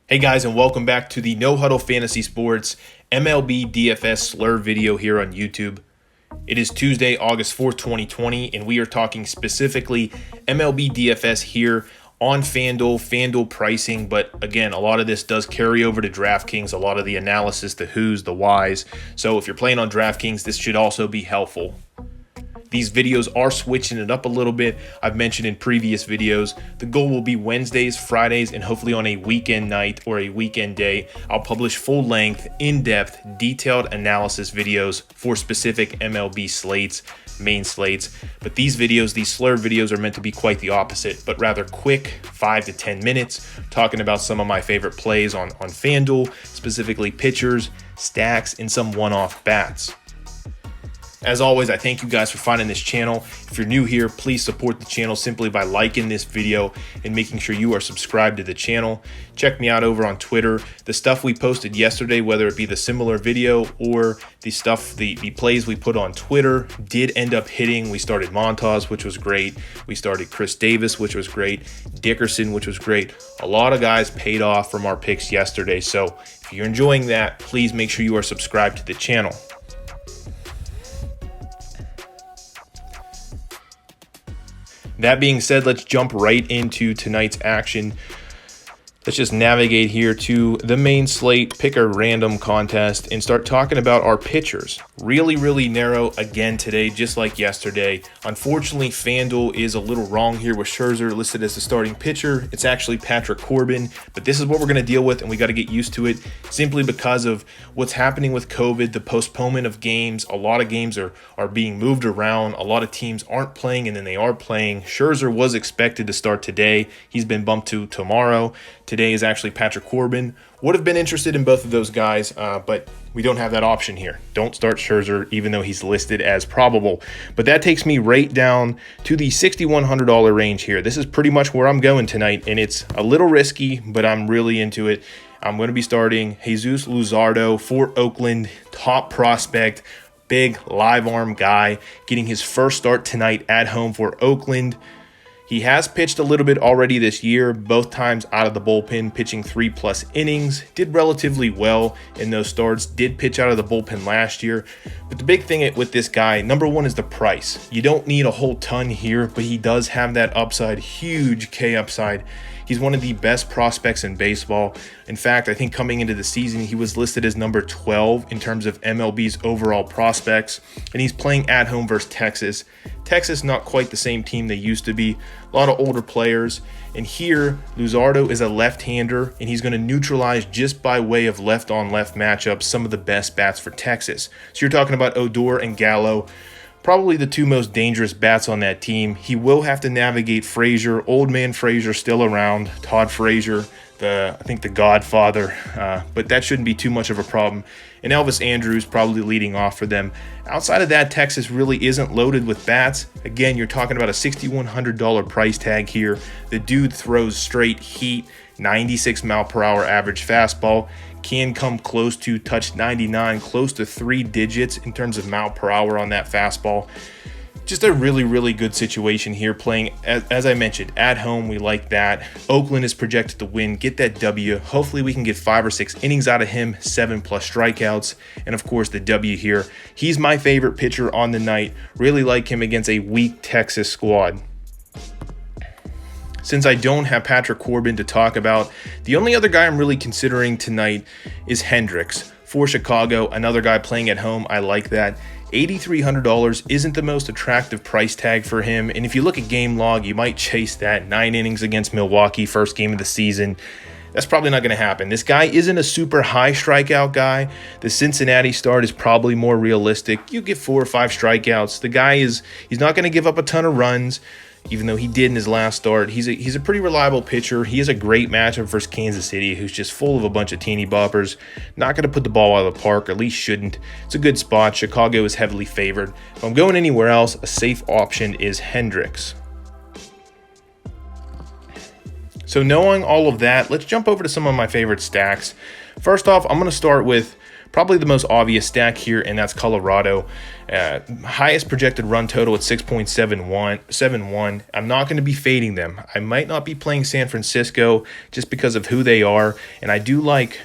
Hey guys, and welcome back to the No Huddle Fantasy Sports MLB DFS Slurve video here on YouTube. It is Tuesday, August 4th, 2020, and we are talking specifically MLB DFS here on FanDuel pricing. But again, a lot of this does carry over to DraftKings, a lot of the analysis, the who's, the whys. So if you're playing on DraftKings, this should also be helpful. These videos are switching it up a little bit. I've mentioned in previous videos, the goal will be Wednesdays, Fridays, and hopefully on a weekend night or a weekend day, I'll publish full-length, in-depth, detailed analysis videos for specific MLB slates, main slates. But these videos, these Slurve videos, are meant to be quite the opposite, but rather quick, 5 to 10 minutes, talking about some of my favorite plays on FanDuel, specifically pitchers, stacks, and some one-off bats. As always, I thank you guys for finding this channel. If you're new here, please support the channel simply by liking this video and making sure you are subscribed to the channel. Check me out over on Twitter. The stuff we posted yesterday, whether it be the similar video or the plays we put on Twitter, did end up hitting. We started Montas, which was great. We started Chris Davis, which was great. Dickerson, which was great. A lot of guys paid off from our picks yesterday. So if you're enjoying that, please make sure you are subscribed to the channel. That being said, let's jump right into tonight's action. Let's just navigate here to the main slate, pick a random contest, and start talking about our pitchers. Really narrow again today, just like yesterday. Unfortunately, FanDuel is a little wrong here with Scherzer listed as the starting pitcher. It's actually Patrick Corbin, but this is what we're going to deal with, and we got to get used to it simply because of what's happening with COVID, the postponement of games. A lot of games are being moved around. A lot of teams aren't playing, and then they are playing. Scherzer was expected to start today. He's been bumped to tomorrow. Today is actually Patrick Corbin. Would have been interested in both of those guys, but we don't have that option here. Don't start Scherzer, even though he's listed as probable. But that takes me right down to the $6,100 range here. This is pretty much where I'm going tonight, and it's a little risky, but I'm really into it. I'm going to be starting Jesus Luzardo for Oakland, top prospect, big live arm guy, getting his first start tonight at home for Oakland. He has pitched a little bit already this year, both times out of the bullpen, pitching 3+ innings, did relatively well in those starts, did pitch out of the bullpen last year. But the big thing with this guy, number one, is the price. You don't need a whole ton here, but he does have that upside, huge K upside. He's one of the best prospects in baseball. In fact, I think coming into the season, he was listed as number 12 in terms of MLB's overall prospects, and he's playing at home versus Texas. Texas, not quite the same team they used to be. A lot of older players. And here, Luzardo is a left-hander, and he's going to neutralize just by way of left-on-left matchups some of the best bats for Texas. So you're talking about Odor and Gallo, probably the two most dangerous bats on that team. He will have to navigate Frazier, old man Frazier still around, Todd Frazier, I think the godfather, but that shouldn't be too much of a problem. And Elvis Andrus probably leading off for them. Outside of that, Texas really isn't loaded with bats. Again, you're talking about a $6,100 price tag here. The dude throws straight heat, 96 mile per hour average fastball, can come close to touch 99, close to 3 digits in terms of mile per hour on that fastball. Just a really good situation here, playing, as I mentioned, at home. We like that. Oakland is projected to win, get that W. Hopefully we can get 5 or 6 innings out of him, 7+ strikeouts, and of course the W here. He's my favorite pitcher on the night. Really like him against a weak Texas squad. Since I don't have Patrick Corbin to talk about, the only other guy I'm really considering tonight is Hendrix for Chicago, another guy playing at home. I like that. $8,300 isn't the most attractive price tag for him, and if you look at game log, you might chase that. 9 innings against Milwaukee, first game of the season. That's probably not going to happen. This guy isn't a super high strikeout guy. The Cincinnati start is probably more realistic. You get 4 or 5 strikeouts. The guy he's not going to give up a ton of runs, even though he did in his last start. He's a pretty reliable pitcher. He has a great matchup versus Kansas City, who's just full of a bunch of teeny boppers. Not going to put the ball out of the park, or at least shouldn't. It's a good spot. Chicago is heavily favored. If I'm going anywhere else, a safe option is Hendrix. So knowing all of that, let's jump over to some of my favorite stacks. First off, I'm going to start with probably the most obvious stack here, and that's Colorado. Highest projected run total at 6.71. I'm not going to be fading them. I might not be playing San Francisco just because of who they are, and I do like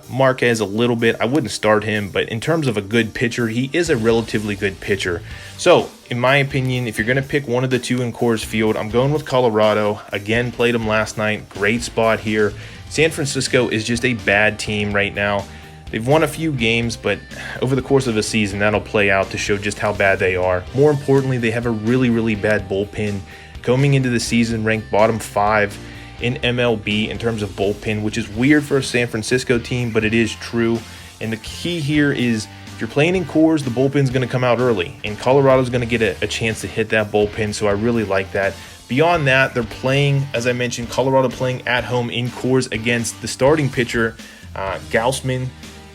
Marquez a little bit. I wouldn't start him, but in terms of a good pitcher, he is a relatively good pitcher. So, in my opinion, if you're going to pick one of the two in Coors Field, I'm going with Colorado. Again, played them last night. Great spot here. San Francisco is just a bad team right now. They've won a few games, but over the course of a season, that'll play out to show just how bad they are. More importantly, they have a really, really bad bullpen. Coming into the season, ranked bottom 5 in MLB in terms of bullpen, which is weird for a San Francisco team, but it is true. And the key here is if you're playing in Coors, the bullpen's going to come out early, and Colorado's going to get a chance to hit that bullpen, so I really like that. Beyond that, they're playing, as I mentioned, Colorado playing at home in Coors against the starting pitcher, Gausman.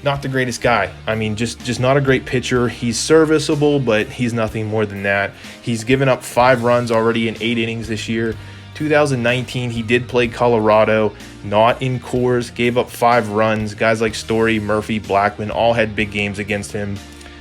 Not the greatest guy. I mean, just not a great pitcher. He's serviceable, but he's nothing more than that. He's given up 5 runs already in 8 innings this year. 2019, he did play Colorado, not in Coors, gave up 5 runs. Guys like Story, Murphy, Blackman all had big games against him.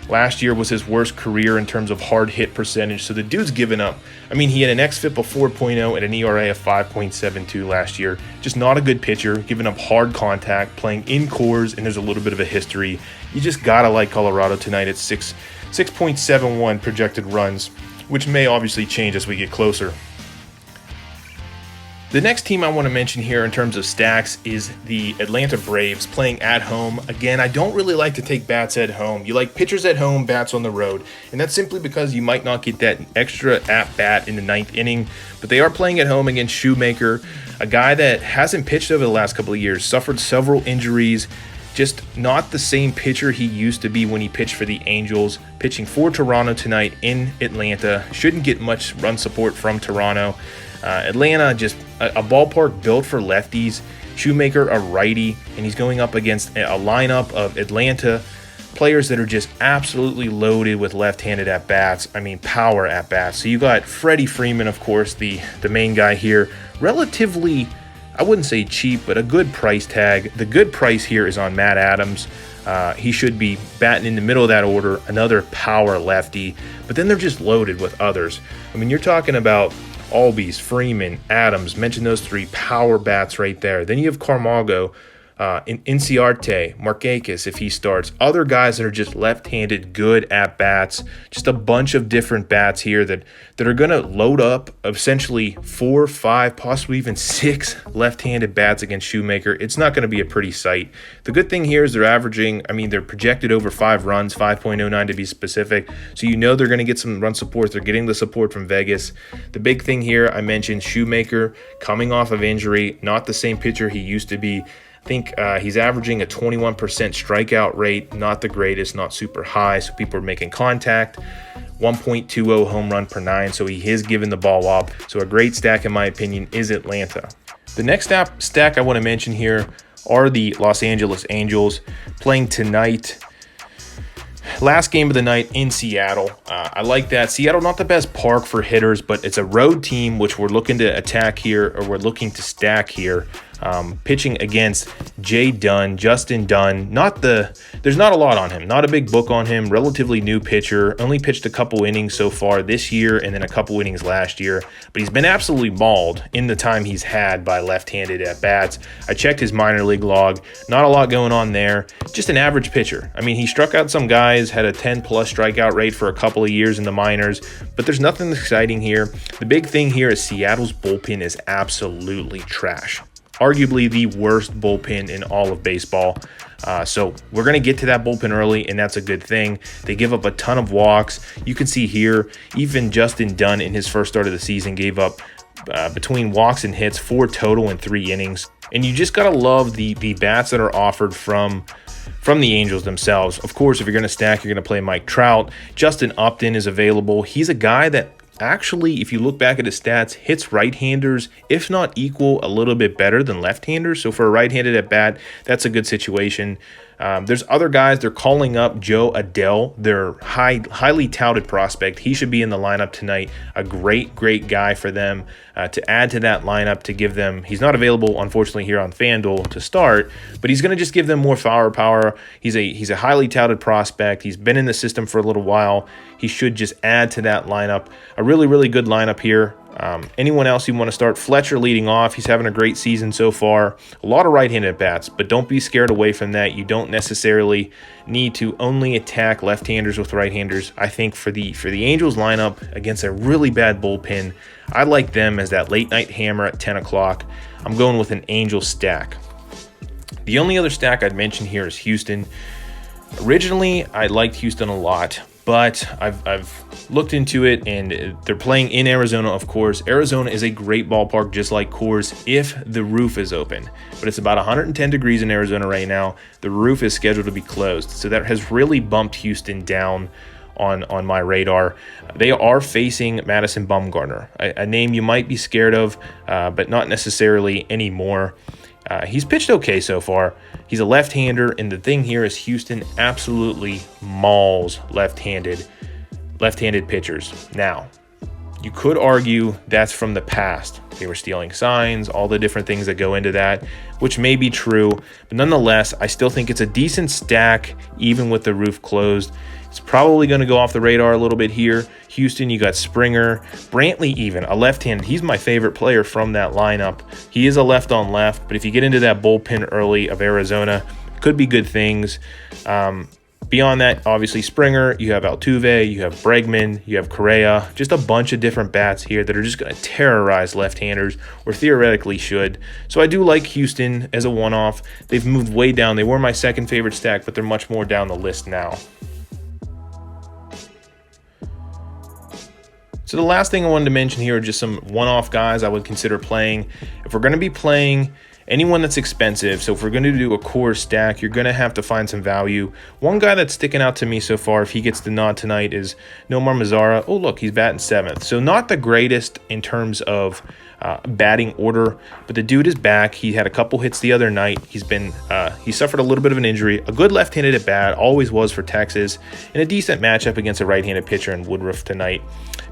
Last year was his worst career in terms of hard hit percentage, so the dude's given up. I mean, he had an xFIP of 4.0 and an ERA of 5.72 last year. Just not a good pitcher, giving up hard contact, playing in Coors, and there's a little bit of a history. You just gotta like Colorado tonight at 6.71 projected runs, which may obviously change as we get closer. The next team I want to mention here in terms of stacks is the Atlanta Braves playing at home. Again, I don't really like to take bats at home. You like pitchers at home, bats on the road. And that's simply because you might not get that extra at-bat in the 9th inning. But they are playing at home against Shoemaker, a guy that hasn't pitched over the last couple of years, suffered several injuries, just not the same pitcher he used to be when he pitched for the Angels. Pitching for Toronto tonight in Atlanta. Shouldn't get much run support from Toronto. Atlanta, just a ballpark built for lefties. Shoemaker, a righty, and he's going up against a lineup of Atlanta players that are just absolutely loaded with left-handed at-bats. I mean, power at-bats. So you got Freddie Freeman, of course, the main guy here. Relatively, I wouldn't say cheap, but a good price tag. The good price here is on Matt Adams. He should be batting in the middle of that order, another power lefty. But then they're just loaded with others. I mean, you're talking about Albies, Freeman, Adams, mention those 3 power bats right there. Then you have Camargo, Inciarte, Markakis if he starts. Other guys that are just left-handed, good at-bats. Just a bunch of different bats here that are going to load up essentially 4, 5, possibly even 6 left-handed bats against Shoemaker. It's not going to be a pretty sight. The good thing here is they're projected over 5 runs, 5.09 to be specific. So you know they're going to get some run support. They're getting the support from Vegas. The big thing here, I mentioned Shoemaker coming off of injury, not the same pitcher he used to be. I think he's averaging a 21% strikeout rate, not the greatest, not super high, so people are making contact. 1.20 home run per 9, so he is giving the ball up. So a great stack, in my opinion, is Atlanta. The next stack I want to mention here are the Los Angeles Angels playing tonight. Last game of the night in Seattle. I like that. Seattle, not the best park for hitters, but it's a road team, which we're looking to attack here, or we're looking to stack here. Pitching against Justin Dunn. There's not a lot on him. Not a big book on him. Relatively new pitcher. Only pitched a couple innings so far this year and then a couple innings last year. But he's been absolutely mauled in the time he's had by left-handed at-bats. I checked his minor league log. Not a lot going on there. Just an average pitcher. I mean, he struck out some guys, had a 10-plus strikeout rate for a couple of years in the minors. But there's nothing exciting here. The big thing here is Seattle's bullpen is absolutely trash. Arguably the worst bullpen in all of baseball. So we're going to get to that bullpen early, and that's a good thing. They give up a ton of walks. You can see here, even Justin Dunn in his first start of the season gave up between walks and hits 4 total in 3 innings. And you just got to love the bats that are offered from the Angels themselves. Of course, if you're going to stack, you're going to play Mike Trout. Justin Upton is available. He's a guy that actually, if you look back at his stats, hits right-handers, if not equal, a little bit better than left-handers. So for a right-handed at bat, that's a good situation. There's other guys. They're calling up Joe Adele, their highly touted prospect. He should be in the lineup tonight. A great guy for them to add to that lineup, to give them. He's not available, unfortunately, here on FanDuel to start, but he's going to just give them more firepower. He's a highly touted prospect. He's been in the system for a little while. He should just add to that lineup. A really good lineup here. Anyone else you want to start? Fletcher leading off. He's having a great season so far. A lot of right-handed bats, but don't be scared away from that. You don't necessarily need to only attack left-handers with right-handers. I think for the Angels lineup against a really bad bullpen, I like them as that late-night hammer at 10 o'clock. I'm going with an Angels stack. The only other stack I'd mention here is Houston. Originally, I liked Houston a lot, but I've looked into it, and they're playing in Arizona, of course. Arizona is a great ballpark, just like Coors, if the roof is open. But it's about 110 degrees in Arizona right now. The roof is scheduled to be closed, so that has really bumped Houston down on my radar. They are facing Madison Bumgarner, a name you might be scared of, but not necessarily anymore. He's pitched okay so far. He's a left-hander, and the thing here is Houston absolutely mauls left-handed pitchers. Now, you could argue that's from the past. They were stealing signs, all the different things that go into that, which may be true. But nonetheless, I still think it's a decent stack, even with the roof closed. It's probably going to go off the radar a little bit here. Houston, you got Springer. Brantley even, a left-handed. He's my favorite player from that lineup. He is a left-on-left, but if you get into that bullpen early of Arizona, could be good things. Beyond that, obviously Springer, you have Altuve, you have Bregman, you have Correa, just a bunch of different bats here that are just going to terrorize left-handers, or theoretically should. So I do like Houston as a one-off. They've moved way down. They were my second favorite stack, but they're much more down the list now. So the last thing I wanted to mention here are just some one-off guys I would consider playing. If we're going to be playing anyone that's expensive, so if we're going to do a core stack, you're going to have to find some value. One guy that's sticking out to me so far, if he gets the nod tonight, is Nomar Mazzara. Oh, look, he's batting 7th. So not the greatest in terms of batting order, but the dude is back. He had a couple hits the other night. He suffered a little bit of an injury. A good left-handed at bat, always was for Texas, and a decent matchup against a right-handed pitcher in Woodruff tonight,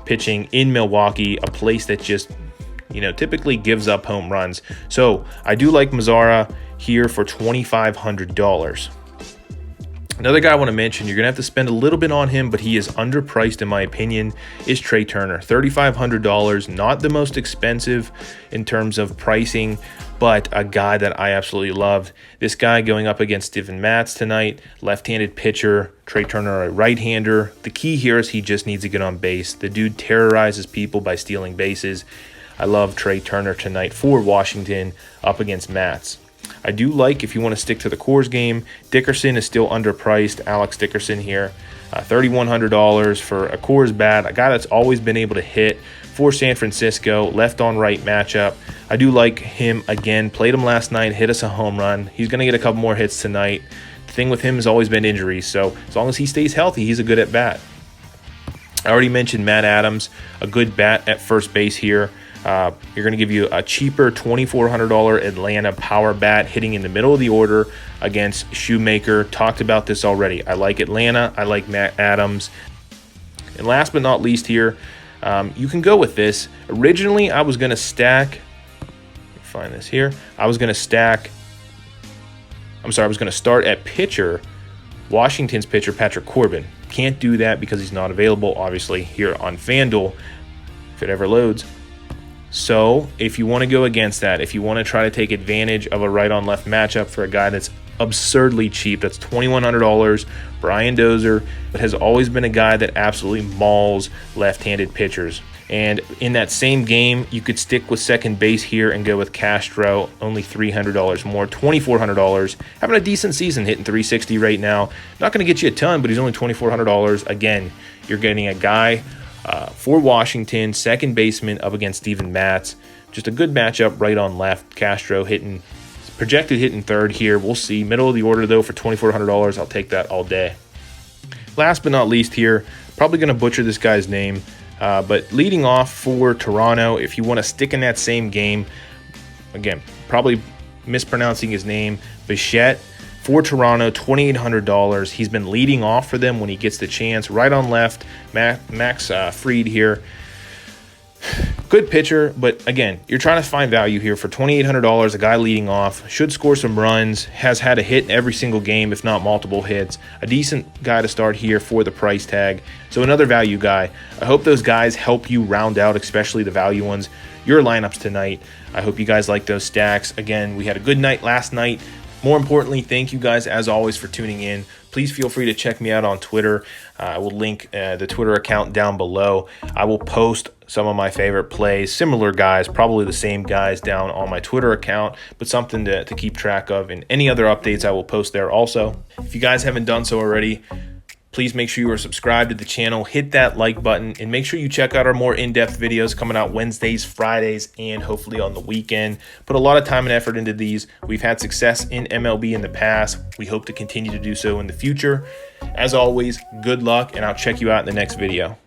pitching in Milwaukee, a place that just typically gives up home runs. So I do like Mazzara here for $2,500. Another guy I want to mention, you're going to have to spend a little bit on him, but he is underpriced in my opinion, is Trey Turner. $3,500, not the most expensive in terms of pricing, but a guy that I absolutely loved. This guy going up against Steven Matz tonight, left-handed pitcher, Trey Turner a right-hander. The key here is he just needs to get on base. The dude terrorizes people by stealing bases. I love Trey Turner tonight for Washington up against Matz. I do like, if you want to stick to the Coors game, Dickerson is still underpriced. Alex Dickerson here, $3,100 for a Coors bat, a guy that's always been able to hit for San Francisco, left on right matchup. I do like him again. Played him last night, hit us a home run. He's going to get a couple more hits tonight. The thing with him has always been injuries, so as long as he stays healthy, he's a good at bat. I already mentioned Matt Adams, a good bat at first base here. You're going to give you a cheaper $2,400 Atlanta power bat hitting in the middle of the order against Shoemaker. Talked about this already. I like Atlanta. I like Matt Adams. And last but not least here, you can go with this. Originally, I was going to stack. Let me find this here. I was going to start at pitcher, Washington's pitcher, Patrick Corbin. Can't do that because he's not available, obviously, here on FanDuel, if it ever loads. So if you want to go against that, if you want to try to take advantage of a right-on-left matchup for a guy that's absurdly cheap, that's $2,100, Brian Dozier, but has always been a guy that absolutely mauls left-handed pitchers. And in that same game, you could stick with second base here and go with Castro, only $300 more, $2,400. Having a decent season, hitting $360 right now. Not going to get you a ton, but he's only $2,400. Again, you're getting a guy for Washington, second baseman up against Steven Matz. Just a good matchup right on left. Castro projected hitting third here. We'll see. Middle of the order, though, for $2,400. I'll take that all day. Last but not least here, probably going to butcher this guy's name, but leading off for Toronto, if you want to stick in that same game, again, probably mispronouncing his name, Bichette, for Toronto, $2,800. He's been leading off for them when he gets the chance. Right on left, Max Fried here. Good pitcher, but again, you're trying to find value here for $2,800. A guy leading off, should score some runs, has had a hit in every single game, if not multiple hits. A decent guy to start here for the price tag. So another value guy. I hope those guys help you round out, especially the value ones, your lineups tonight. I hope you guys like those stacks. Again, we had a good night last night. More importantly, thank you guys as always for tuning in. Please feel free to check me out on Twitter. I will link the Twitter account down below. I will post some of my favorite plays, similar guys, probably the same guys down on my Twitter account, but something to keep track of. And any other updates I will post there also. If you guys haven't done so already, please make sure you are subscribed to the channel, hit that like button, and make sure you check out our more in-depth videos coming out Wednesdays, Fridays, and hopefully on the weekend. Put a lot of time and effort into these. We've had success in MLB in the past. We hope to continue to do so in the future. As always, good luck, and I'll check you out in the next video.